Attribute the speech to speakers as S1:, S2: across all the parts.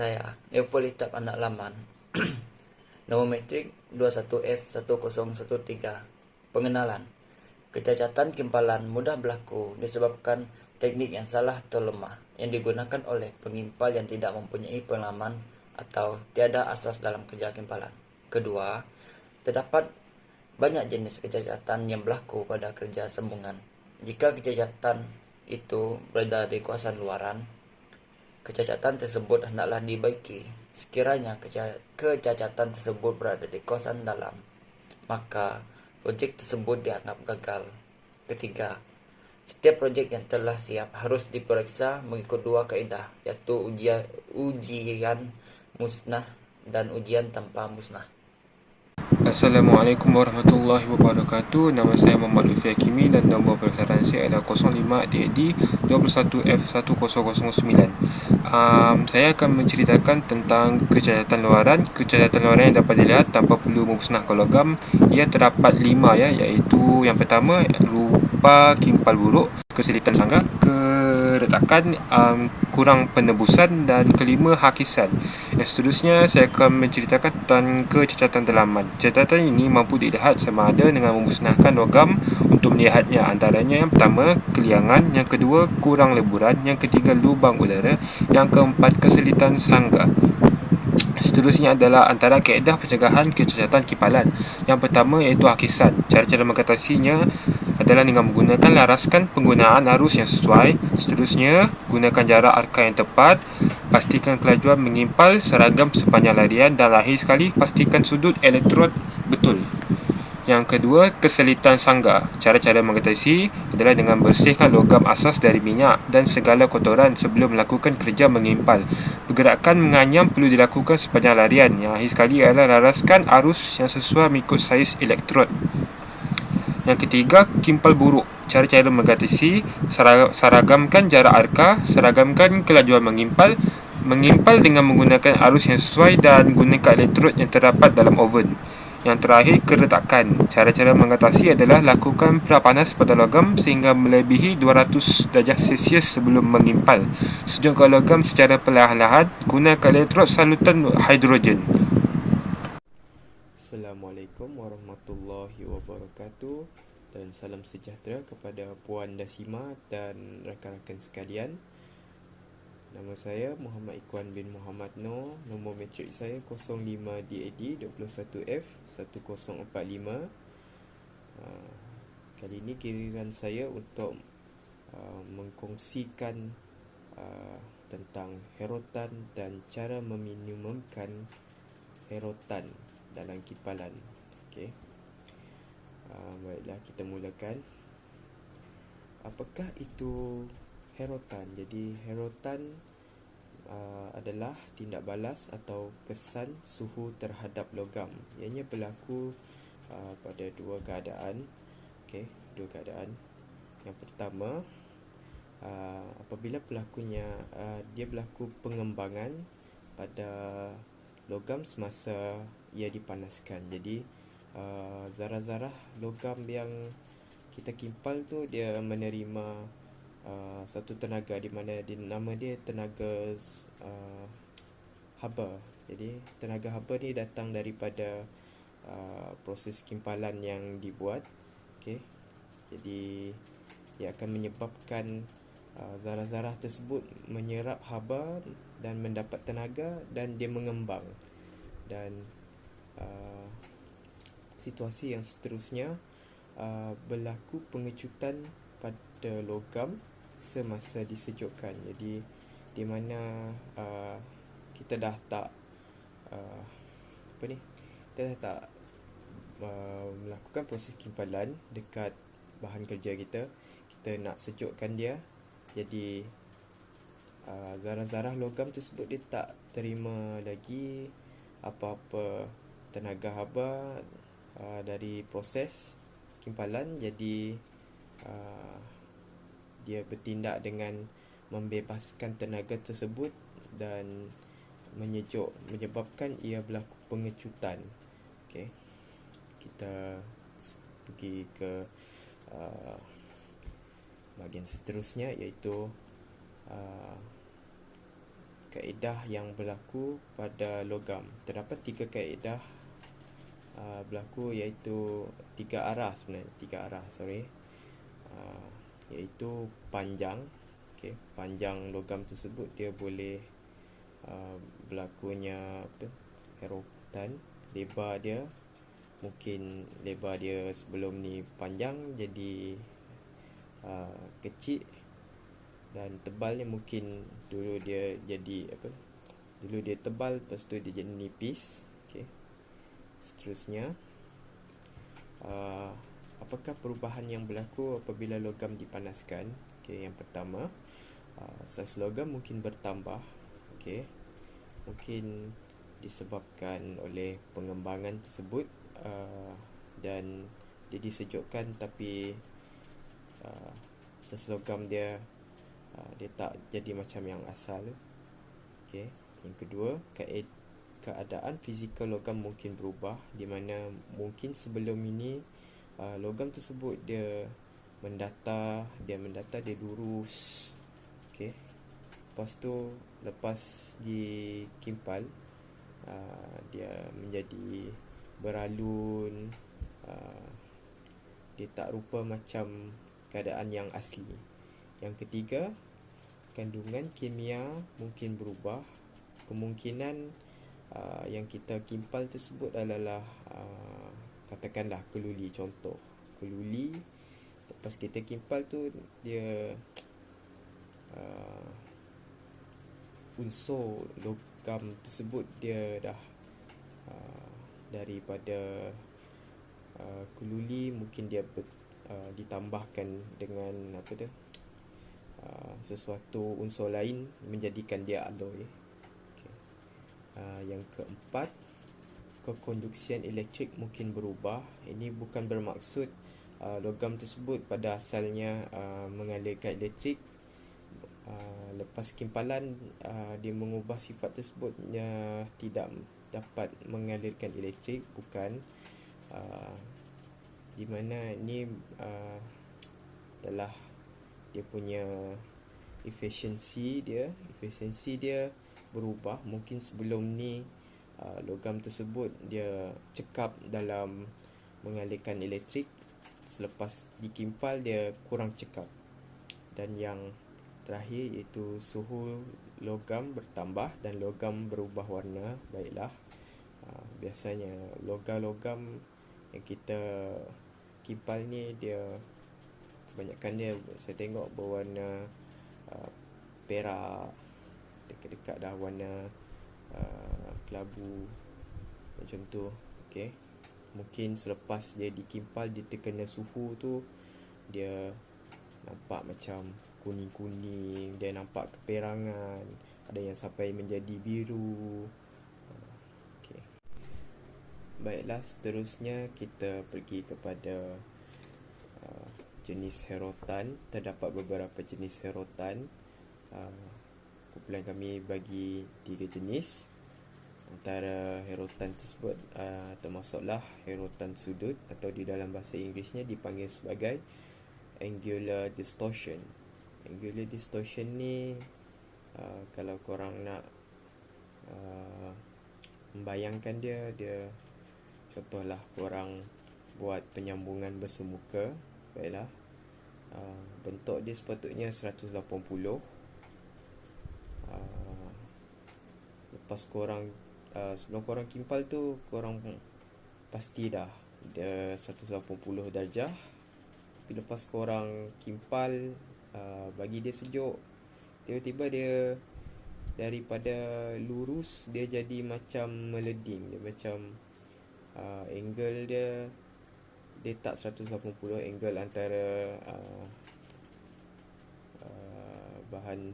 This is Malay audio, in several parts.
S1: Saya, Neopolitap Anak Laman. Nombor metrik 21F1013. Pengenalan. Kecacatan kimpalan mudah berlaku disebabkan teknik yang salah atau lemah yang digunakan oleh pengimpal yang tidak mempunyai pengalaman atau tiada asas dalam kerja kimpalan. Kedua, terdapat banyak jenis kecacatan yang berlaku pada kerja sambungan. Jika kecacatan itu berada di kawasan luaran, kecacatan tersebut hendaklah dibaiki. Sekiranya kecacatan tersebut berada di kawasan dalam, maka projek tersebut dianggap gagal. Ketiga, setiap projek yang telah siap harus diperiksa mengikut dua kaedah, iaitu ujian musnah dan ujian tanpa musnah.
S2: Assalamualaikum warahmatullahi wabarakatuh. Nama saya Muhammad Lutfi Hakimi dan nombor pendaftaran saya adalah 05DD 21F1009. Saya akan menceritakan tentang kecacatan luaran. Kecacatan luaran yang dapat dilihat tanpa perlu memusnahkan logam. Ia terdapat 5 iaitu yang pertama rupa kimpal buruk, kesulitan sanggah, keretakan, kurang penebusan, dan kelima hakisan. Yang seterusnya saya akan menceritakan tentang kecacatan dalaman. Kecacatan ini mampu dilihat sama ada dengan memusnahkan logam untuk melihatnya. Antaranya yang pertama, keliangan; yang kedua, kurang leburan; yang ketiga, lubang udara; yang keempat, kesulitan sanggah. Seterusnya adalah antara kaedah pencegahan kecacatan kimpalan. Yang pertama iaitu hakisan. Cara-cara mengatasinya adalah dengan menggunakan laraskan penggunaan arus yang sesuai. Seterusnya, gunakan jarak arka yang tepat. Pastikan kelajuan mengimpal seragam sepanjang larian, dan akhir sekali, pastikan sudut elektrod betul. Yang kedua, kesulitan sanggah. Cara-cara mengatasi adalah dengan bersihkan logam asas dari minyak dan segala kotoran sebelum melakukan kerja mengimpal. Pergerakan menganyam perlu dilakukan sepanjang larian. Yang akhir sekali adalah laraskan arus yang sesuai mengikut saiz elektrod. Yang ketiga, kimpal buruk. Cara-cara mengatasi: seragamkan jarak arka, seragamkan kelajuan mengimpal, mengimpal dengan menggunakan arus yang sesuai, dan gunakan elektrod yang terdapat dalam oven. Yang terakhir, keretakan. Cara-cara mengatasi adalah lakukan prapanas pada logam sehingga melebihi 200 darjah Celsius sebelum mengimpal. Sejukkan logam secara perlahan-lahan. Gunakan elektrod salutan hidrogen.
S3: Assalamualaikum warahmatullahi wabarakatuh, dan salam sejahtera kepada Puan Dasima dan rakan-rakan sekalian. Nama saya Muhammad Ikhwan bin Muhammad Noor. Nombor metrik saya 05DAD 21F1045. Kali ini giliran saya untuk mengkongsikan tentang herotan dan cara meminimumkan herotan dalam kimpalan. Okey. Baiklah, kita mulakan. Apakah itu herotan? Jadi herotan adalah tindak balas atau kesan suhu terhadap logam. Ianya berlaku pada dua keadaan. Okey, dua keadaan. Yang pertama, apabila dia berlaku pengembangan pada logam semasa ia dipanaskan. Jadi zarah-zarah logam yang kita kimpal tu dia menerima satu tenaga, di mana nama dia tenaga haba. Jadi tenaga haba ni datang daripada proses kimpalan yang dibuat. Okey. Jadi ia akan menyebabkan zarah-zarah tersebut menyerap haba dan mendapat tenaga, dan dia mengembang. Dan situasi yang seterusnya, berlaku pengecutan pada logam semasa disejukkan. Jadi di mana kita dah tak melakukan proses kimpalan dekat bahan kerja kita. Kita nak sejukkan dia. Jadi zarah-zarah logam tersebut dia tak terima lagi apa-apa tenaga haba dari proses kimpalan. Jadi dia bertindak dengan membebaskan tenaga tersebut dan menyebabkan ia berlaku pengecutan. Okey. Kita pergi ke bahagian seterusnya, iaitu kaedah yang berlaku pada logam. Terdapat 3 kaedah berlaku, iaitu 3 arah sebenarnya, 3 arah, iaitu panjang. Okay, panjang logam tersebut dia boleh berlakunya herotan. Lebar dia, mungkin lebar dia sebelum ni panjang jadi kecil, dan tebalnya mungkin dulu dia tebal, lepas tu dia jadi nipis. Okay. Seterusnya, apakah perubahan yang berlaku apabila logam dipanaskan? Okay, yang pertama, saiz logam mungkin bertambah. Okay, mungkin disebabkan oleh pengembangan tersebut, dan dia disejukkan, tapi saiz logam dia tak jadi macam yang asal. Okay. Yang kedua, keadaan fizikal logam mungkin berubah, di mana mungkin sebelum ini logam tersebut dia mendatar, dia lurus. Okay. Lepas tu, lepas dikimpal, dia menjadi beralun, dia tak rupa macam keadaan yang asli. Yang ketiga, kandungan kimia mungkin berubah. Kemungkinan yang kita kimpal tersebut adalah katakanlah keluli. Contoh, keluli lepas kita kimpal tu, dia unsur logam tersebut dia dah daripada keluli, mungkin dia ditambahkan dengan sesuatu unsur lain menjadikan dia alloy. Okay. Yang keempat, kekonduksian elektrik mungkin berubah. Ini bukan bermaksud logam tersebut pada asalnya mengalirkan elektrik. Lepas kimpalan dia mengubah sifat tersebut, tidak dapat mengalirkan elektrik, bukan. Di mana ini adalah dia punya efisiensi dia berubah. Mungkin sebelum ni logam tersebut dia cekap dalam mengalirkan elektrik, selepas dikimpal dia kurang cekap. Dan yang terakhir iaitu suhu logam bertambah dan logam berubah warna. Baiklah, biasanya logam yang kita kimpal ni, dia kebanyakan dia saya tengok berwarna perak, dekat-dekat dah warna kelabu macam tu. Okay. Mungkin selepas dia dikimpal, dia terkena suhu tu, dia nampak macam kuning-kuning, dia nampak keperangan, ada yang sampai menjadi biru. Okay. Baiklah, seterusnya kita pergi kepada jenis herotan. Terdapat beberapa jenis herotan. Kumpulan kami bagi 3 jenis. Antara herotan tersebut termasuklah herotan sudut, atau di dalam bahasa Inggerisnya dipanggil sebagai angular distortion. Angular distortion ni, kalau korang nak membayangkan dia contohlah korang buat penyambungan bersemuka. Baiklah, bentuk dia sepatutnya 180. Lepas korang sebelum korang kimpal tu, korang pasti dah dia 180 darjah. Tapi lepas korang kimpal, bagi dia sejuk, tiba-tiba dia daripada lurus dia jadi macam meleding. Dia macam angle dia tak 180. Angle antara bahan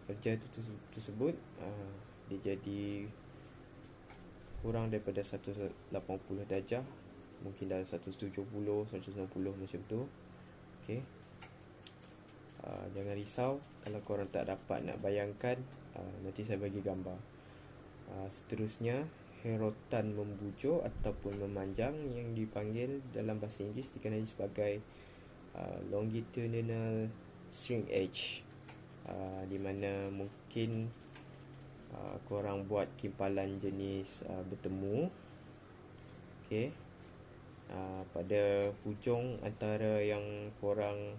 S3: kerja tersebut dia jadi kurang daripada 180 darjah, mungkin dalam 170, 190 macam tu. Okay. Jangan risau kalau korang tak dapat nak bayangkan, nanti saya bagi gambar. Seterusnya, herotan membujuk ataupun memanjang yang dipanggil dalam bahasa Inggeris dikenali sebagai longitudinal string edge, di mana mungkin korang buat kimpalan jenis bertemu. Okey. Pada hujung antara yang korang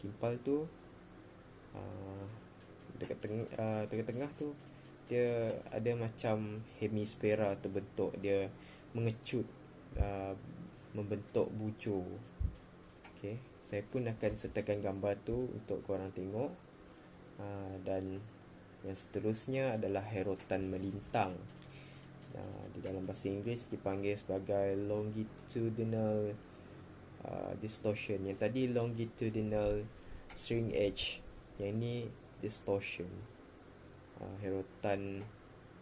S3: kimpal tu, dekat tengah tu dia ada macam hemisfera terbentuk, dia mengecut, membentuk bujur. Okey, saya pun akan sertakan gambar tu untuk korang tengok. Dan yang seterusnya adalah herotan melintang. Di dalam bahasa Inggeris dipanggil sebagai longitudinal distortion. Yang tadi longitudinal string edge, yang ini distortion. Herotan,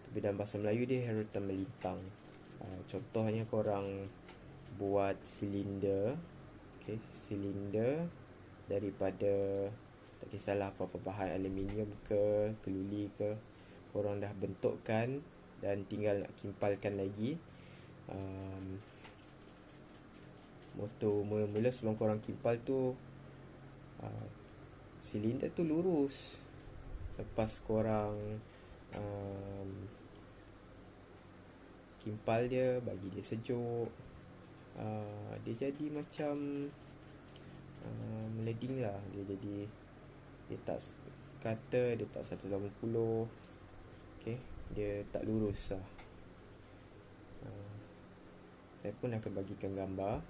S3: tapi dalam bahasa Melayu dia herotan melintang. Contohnya korang buat silinder. Okay, silinder daripada tak kisahlah apa-apa bahan, aluminium ke keluli ke, korang dah bentukkan dan tinggal nak kimpalkan lagi. Mula-mula sebelum korang kimpal tu, silinder tu lurus. Lepas korang kimpal dia, bagi dia sejuk, dia jadi macam meleding lah. Dia tak kata, dia tak 180. Okay, dia tak lurus lah. Saya pun akan bagikan gambar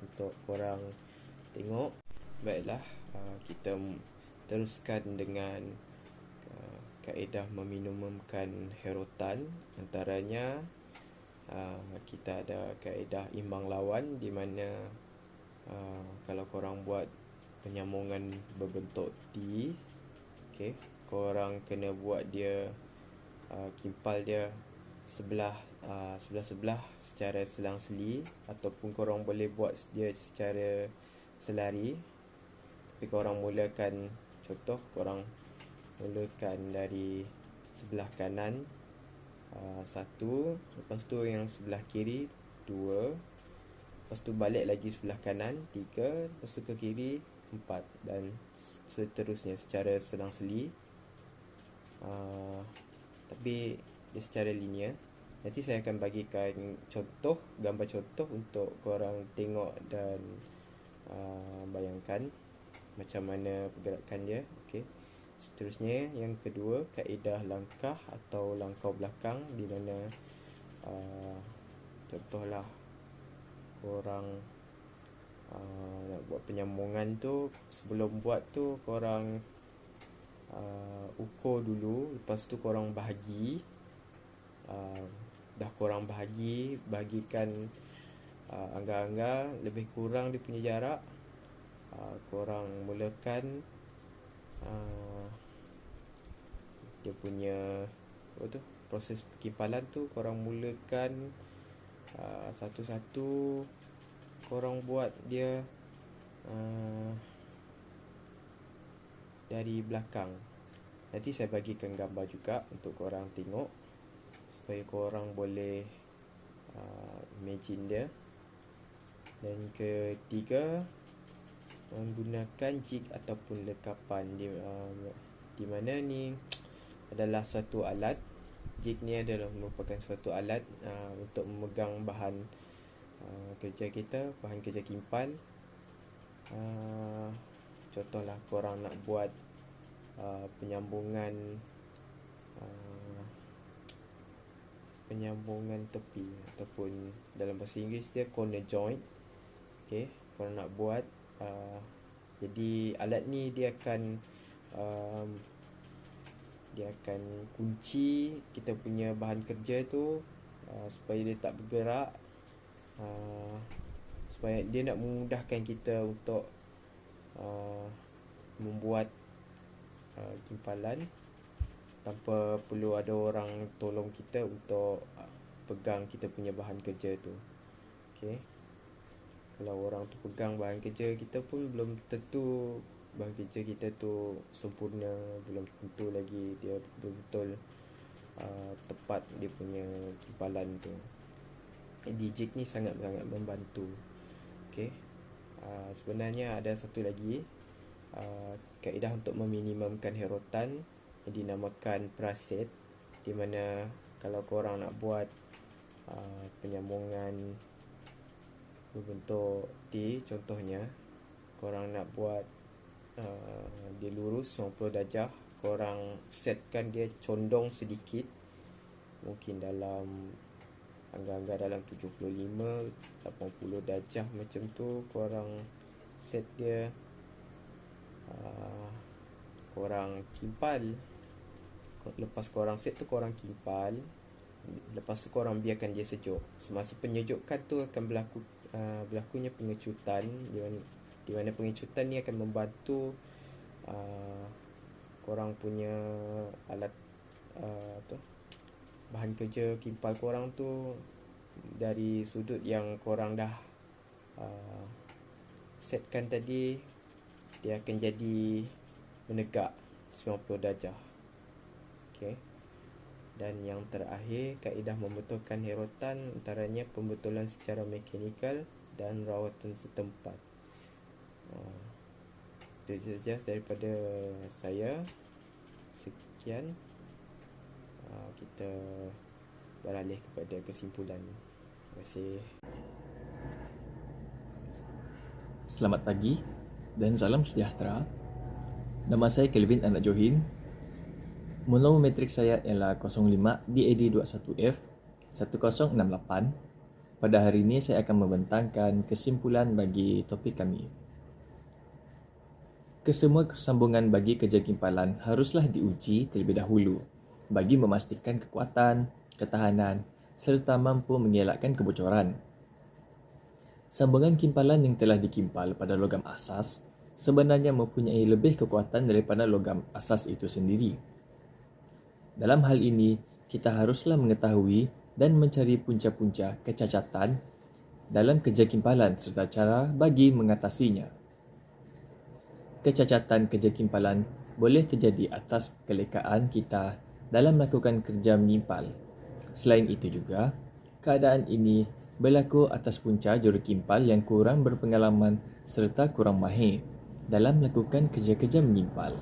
S3: untuk korang tengok. Baiklah, kita teruskan dengan kaedah meminimumkan herotan. Antaranya kita ada kaedah imbang lawan, di mana kalau korang buat penyambungan berbentuk T, okay, korang kena buat dia, kimpal dia sebelah-sebelah secara selang-seli, ataupun korang boleh buat dia secara selari. Tapi korang mulakan, contoh korang mulakan dari sebelah kanan 1, lepas tu yang sebelah kiri 2, lepas tu balik lagi sebelah kanan 3, lepas tu ke kiri 4, dan seterusnya secara selang-seli. Tapi dia secara linear. Nanti saya akan bagikan contoh, gambar contoh untuk korang tengok dan bayangkan macam mana pergerakan dia. Okey. Seterusnya yang kedua, kaedah langkah atau langkau belakang, di mana contohlah korang nak buat penyambungan tu, sebelum buat tu korang ukur dulu, lepas tu korang bahagi. Dah korang bahagikan angka-angka lebih kurang dia punya jarak, korang mulakan dia punya proses kimpalan tu. Korang mulakan satu-satu, korang buat dia dari belakang. Nanti saya bagikan gambar juga untuk korang tengok, supaya korang boleh imagine dia. Dan ketiga, menggunakan jig ataupun lekapan, di mana ni adalah suatu alat. Jig ni adalah merupakan suatu alat untuk memegang bahan kerja kita, bahan kerja kimpal. Contohlah korang nak buat penyambungan tepi, ataupun dalam bahasa Inggeris dia corner joint. Okay, korang nak buat, jadi alat ni dia akan kunci kita punya bahan kerja tu, supaya dia tak bergerak, supaya dia nak memudahkan kita untuk membuat kimpalan tanpa perlu ada orang tolong kita untuk pegang kita punya bahan kerja tu. Okay, kalau orang tu pegang bahan kerja kita pun belum tentu bahan kerja kita tu sempurna, belum tentu lagi dia betul-betul tepat dia punya kimpalan tu. Jig ni sangat-sangat membantu. Okay, sebenarnya ada satu lagi, kaedah untuk meminimumkan herotan yang dinamakan praset, di mana kalau korang nak buat penyambungan berbentuk T, contohnya korang nak buat dia lurus 90 darjah, korang setkan dia condong sedikit, mungkin dalam angka-angka dalam 75 80 darjah macam tu. Korang set dia, korang kimpal. Lepas korang set tu korang kimpal, lepas tu korang biarkan dia sejuk. Semasa penyejukan tu akan berlakunya pengecutan, di mana pengecutan ni akan membantu korang punya alat bahan kerja kimpal korang tu dari sudut yang korang dah setkan tadi, dia akan jadi menegak 90 darjah. Okay. Dan yang terakhir, kaedah membetulkan herotan, antaranya pembetulan secara mekanikal dan rawatan setempat. Itu saja daripada saya. Sekian. Kita beralih kepada kesimpulan. Terima kasih.
S4: Selamat pagi dan salam sejahtera. Nama saya Kelvin Anak Johin. Monomer metrik saya ialah 05 DAD21F 1068. Pada hari ini saya akan membentangkan kesimpulan bagi topik kami. Kesemua kesambungan bagi kerja kimpalan haruslah diuji terlebih dahulu bagi memastikan kekuatan, ketahanan serta mampu mengelakkan kebocoran. Sambungan kimpalan yang telah dikimpal pada logam asas sebenarnya mempunyai lebih kekuatan daripada logam asas itu sendiri. Dalam hal ini, kita haruslah mengetahui dan mencari punca-punca kecacatan dalam kerja kimpalan serta cara bagi mengatasinya. Kecacatan kerja kimpalan boleh terjadi atas kelekaan kita dalam melakukan kerja menyimpal. Selain itu juga, keadaan ini berlaku atas punca jurukimpal yang kurang berpengalaman serta kurang mahir dalam melakukan kerja-kerja menyimpal.